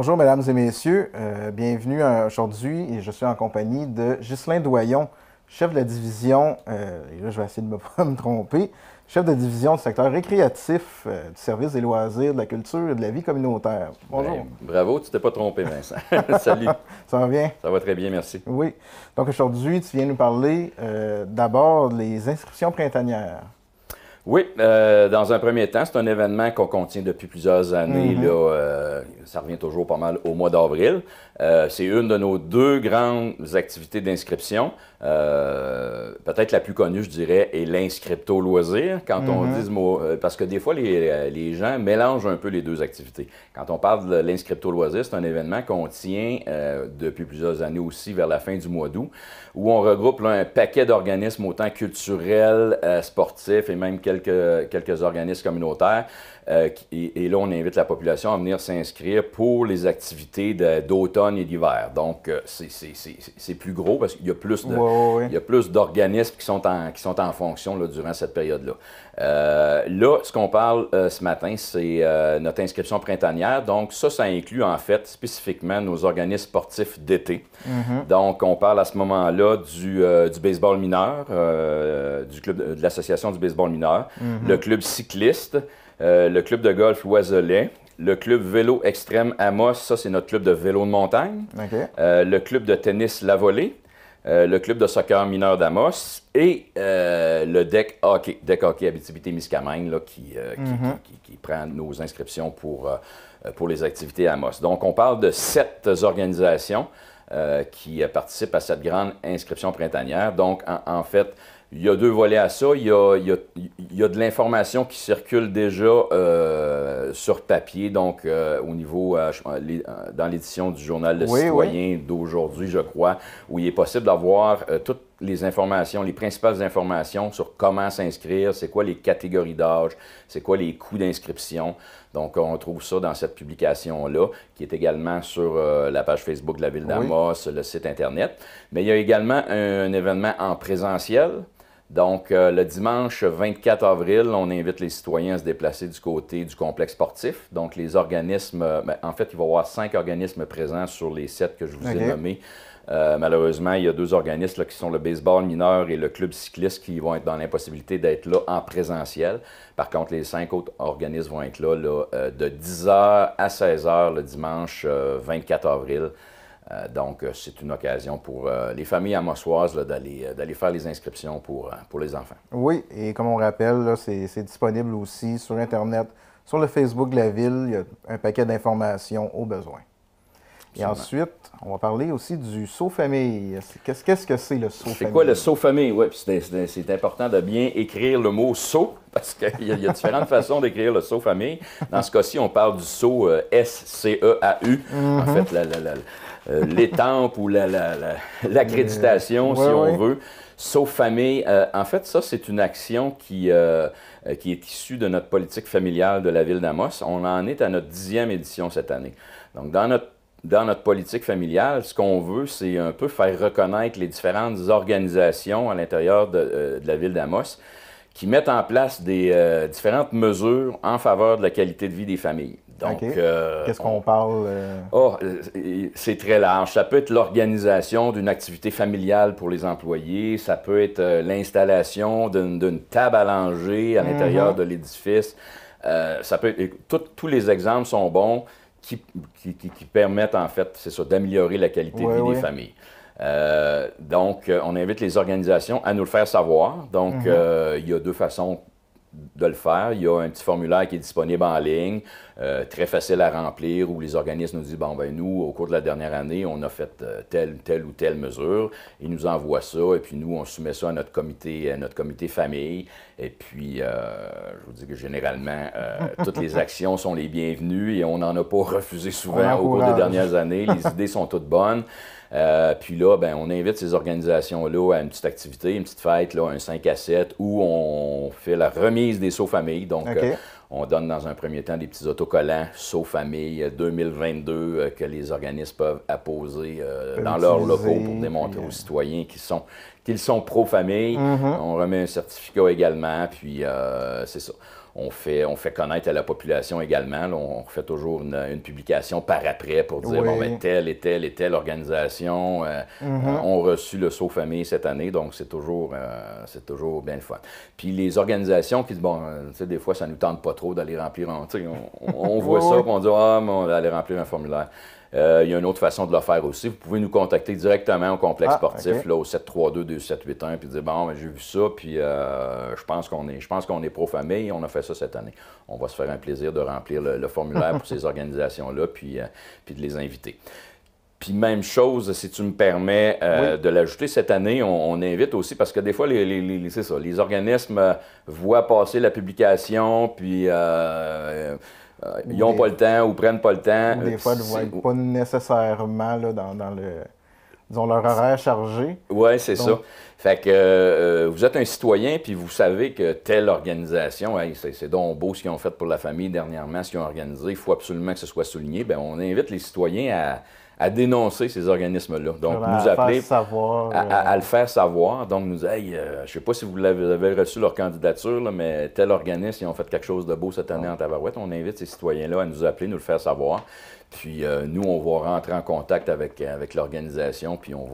Bonjour, mesdames et messieurs. Bienvenue aujourd'hui et je suis en compagnie de Ghislain Doyon, chef de la division, et là je vais essayer de ne pas me tromper, chef de division du secteur récréatif, du service des loisirs, de la culture et de la vie communautaire. Bonjour. Ben, bravo, tu t'es pas trompé, Vincent. Salut. Ça va bien? Ça va très bien, merci. Oui. Donc aujourd'hui, tu viens nous parler d'abord des inscriptions printanières. Oui, dans un premier temps, c'est un événement qu'on contient depuis plusieurs années. Ça revient toujours pas mal au mois d'avril. C'est une de nos deux grandes activités d'inscription. Peut-être la plus connue, je dirais, est l'inscripto loisir. Quand on dit ce mot, parce que des fois, les gens mélangent un peu les deux activités. Quand on parle de l'inscripto loisir, c'est un événement qu'on tient depuis plusieurs années aussi, vers la fin du mois d'août, où on regroupe là, un paquet d'organismes, autant culturels, sportifs et même quelques organismes communautaires. Et là, on invite la population à venir s'inscrire pour les activités d'automne et d'hiver. Donc, c'est plus gros parce qu'il y a plus il y a plus d'organismes qui sont en fonction là, durant cette période-là. Là, ce qu'on parle ce matin, c'est notre inscription printanière. Donc, ça inclut en fait spécifiquement nos organismes sportifs d'été. Donc, on parle à ce moment-là du baseball mineur, du club de l'association du baseball mineur, le club cycliste, le club de golf Loiselet, le club vélo extrême Amos, ça c'est notre club de vélo de montagne, le club de tennis La Volée, le club de soccer mineur d'Amos et le deck hockey Abitibi-Témiscamingue qui prend nos inscriptions pour les activités Amos. Donc on parle de 7 organisations qui participent à cette grande inscription printanière. Donc en fait, il y a deux volets à ça. Il y a de l'information qui circule déjà sur papier, donc au niveau, dans l'édition du Journal Le Citoyen d'aujourd'hui, je crois, où il est possible d'avoir toutes les informations, les principales informations sur comment s'inscrire, c'est quoi les catégories d'âge, c'est quoi les coûts d'inscription. Donc, on trouve ça dans cette publication-là, qui est également sur la page Facebook de la Ville d'Amos, le site Internet. Mais il y a également un événement en présentiel. Donc, le dimanche 24 avril, on invite les citoyens à se déplacer du côté du complexe sportif. Donc, les organismes, en fait, il va y avoir 5 organismes présents sur les 7 que je vous ai nommés. Malheureusement, il y a 2 organismes là, qui sont le baseball mineur et le club cycliste qui vont être dans l'impossibilité d'être là en présentiel. Par contre, les 5 autres organismes vont être là, de 10h à 16h le dimanche 24 avril. Donc, c'est une occasion pour les familles amossoises d'aller faire les inscriptions pour les enfants. Oui, et comme on rappelle, c'est disponible aussi sur Internet, sur le Facebook de la Ville. Il y a un paquet d'informations au besoin. Et ensuite, on va parler aussi du saut famille. Qu'est-ce que c'est le saut famille? C'est quoi le saut famille? Oui, c'est important de bien écrire le mot saut, parce qu'il y a différentes façons d'écrire le saut famille. Dans ce cas-ci, on parle du saut SCEAU. En fait, l'étampe ou l'accréditation, si on veut. Saut famille. En fait, ça, c'est une action qui est issue de notre politique familiale de la Ville d'Amos. On en est à notre 10e édition cette année. Donc, dans notre politique familiale, ce qu'on veut, c'est un peu faire reconnaître les différentes organisations à l'intérieur de la Ville d'Amos qui mettent en place des différentes mesures en faveur de la qualité de vie des familles. Donc, qu'est-ce qu'on parle? C'est très large. Ça peut être l'organisation d'une activité familiale pour les employés. Ça peut être l'installation d'une table à langer à l'intérieur de l'édifice. Ça peut être, tous les exemples sont bons qui permettent, en fait, c'est ça, d'améliorer la qualité de vie des familles. Donc, on invite les organisations à nous le faire savoir. Donc, il y a 2 façons de le faire. Il y a un petit formulaire qui est disponible en ligne, très facile à remplir, où les organismes nous disent, bon, ben nous, au cours de la dernière année, on a fait telle ou telle mesure. Ils nous envoient ça, et puis nous, on soumet ça à notre comité famille. Et puis, je vous dis que généralement, toutes les actions sont les bienvenues et on n'en a pas refusé souvent au cours des dernières années. Les idées sont toutes bonnes. Puis là, ben, on invite ces organisations-là à une petite activité, une petite fête, là, un 5 à 7, où on fait la remise des sauts familles. Donc, on donne dans un premier temps des petits autocollants sauts famille 2022 que les organismes peuvent apposer dans leurs locaux pour démontrer aux citoyens qu'ils sont pro-famille. On remet un certificat également, puis c'est ça. on fait connaître à la population également. Là, on refait toujours une publication par après pour dire, bon, ben, telle et telle organisation ont reçu le Saut Famille cette année. Donc, c'est toujours bien le fun. Puis les organisations qui disent, bon, tu sais, des fois, ça nous tente pas trop d'aller remplir on voit ça, puis on dit, ah, mais on va aller remplir un formulaire. Il y a une autre façon de le faire aussi. Vous pouvez nous contacter directement au complexe sportif, là, au 732-2781, puis dire, bon, j'ai vu ça, puis je pense qu'on est pro-famille, on a fait ça cette année. On va se faire un plaisir de remplir le formulaire pour ces organisations-là, puis de les inviter. Puis même chose, si tu me permets de l'ajouter, cette année, on invite aussi, parce que des fois, c'est ça, les organismes voient passer la publication, puis ils n'ont pas le temps ou prennent pas le temps. Ou des fois, ils ne voient pas nécessairement là, dans disons, leur horaire chargé. Oui, c'est ça. Fait que vous êtes un citoyen, puis vous savez que telle organisation, hey, c'est donc beau ce qu'ils ont fait pour la famille dernièrement, ce qu'ils ont organisé, il faut absolument que ce soit souligné. Bien, on invite les citoyens à dénoncer ces organismes-là. Donc, nous appeler à le faire savoir. Donc, nous dire, hey, je ne sais pas si vous avez reçu leur candidature, là, mais tel organisme, ils ont fait quelque chose de beau cette année en Tabarouette. On invite ces citoyens-là à nous appeler, nous le faire savoir. Puis, nous, on va rentrer en contact avec l'organisation, puis on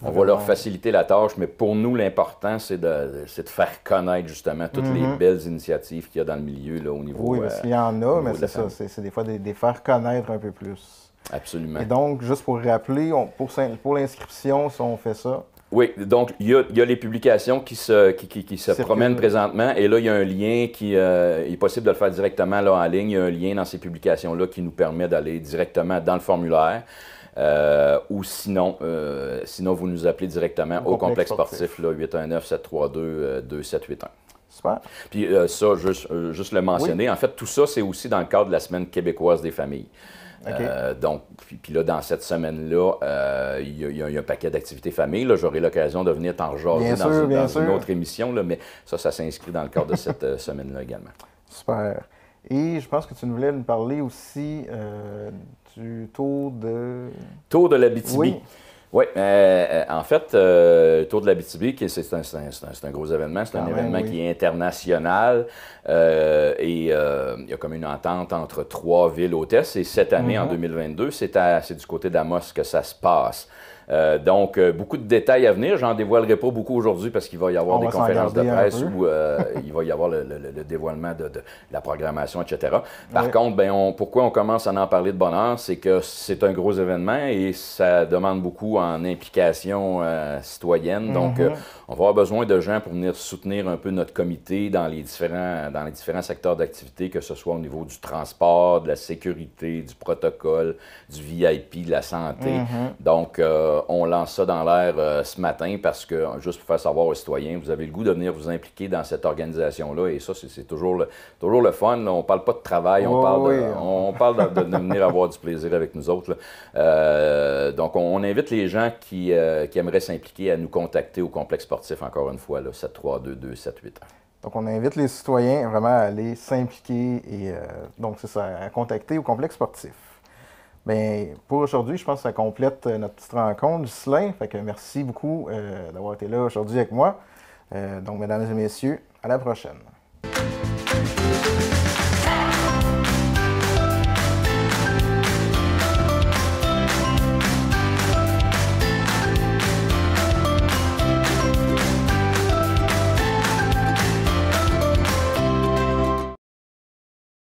va leur faciliter la tâche. Mais pour nous, l'important, c'est de faire connaître, justement, toutes les belles initiatives qu'il y a dans le milieu, là, au niveau. Oui, parce qu'il y en a, mais c'est ça. C'est des fois des faire connaître un peu plus. Absolument. Et donc, juste pour rappeler, pour l'inscription, si on fait ça. Oui, donc il y a les publications qui se promènent présentement, et là, il y a un lien qui est possible de le faire directement là, en ligne. Il y a un lien dans ces publications-là qui nous permet d'aller directement dans le formulaire. Ou sinon, vous nous appelez directement au complexe sportif, là, 819-732-2781. Super. Puis ça, juste le mentionner, en fait, tout ça, c'est aussi dans le cadre de la Semaine québécoise des familles. Okay. Donc, puis là, dans cette semaine-là, il y a un paquet d'activités famille. J'aurai l'occasion de venir t'en rejaser dans une autre émission, là, mais ça s'inscrit dans le cadre de cette semaine-là également. Super. Et je pense que tu voulais nous parler aussi du Tour de... Tour de l'Abitibi. Oui. Oui, en fait, le Tour de l'Abitibi, c'est un gros événement, c'est un événement qui est international et il y a comme une entente entre 3 villes hôtesses, et cette année, en 2022, c'est du côté d'Amos que ça se passe. Donc, beaucoup de détails à venir. J'en dévoilerai pas beaucoup aujourd'hui parce qu'il va y avoir des conférences de presse où il va y avoir le dévoilement de la programmation, etc. Par contre, pourquoi on commence à en parler de bonne heure, c'est que c'est un gros événement et ça demande beaucoup en implication citoyenne. Donc, on va avoir besoin de gens pour venir soutenir un peu notre comité dans les différents secteurs d'activité, que ce soit au niveau du transport, de la sécurité, du protocole, du VIP, de la santé. Donc, on lance ça dans l'air ce matin parce que, juste pour faire savoir aux citoyens, vous avez le goût de venir vous impliquer dans cette organisation-là, et ça, c'est toujours le fun. Là. On ne parle pas de travail, on parle de venir avoir du plaisir avec nous autres. Donc, on invite les gens qui aimeraient s'impliquer à nous contacter au complexe sportif, encore une fois, 732-2781. Donc, on invite les citoyens vraiment à aller s'impliquer et donc, c'est ça, à contacter au complexe sportif. Bien, pour aujourd'hui, je pense que ça complète notre petite rencontre. Ghislain, fait que merci beaucoup d'avoir été là aujourd'hui avec moi. Donc, mesdames et messieurs, à la prochaine.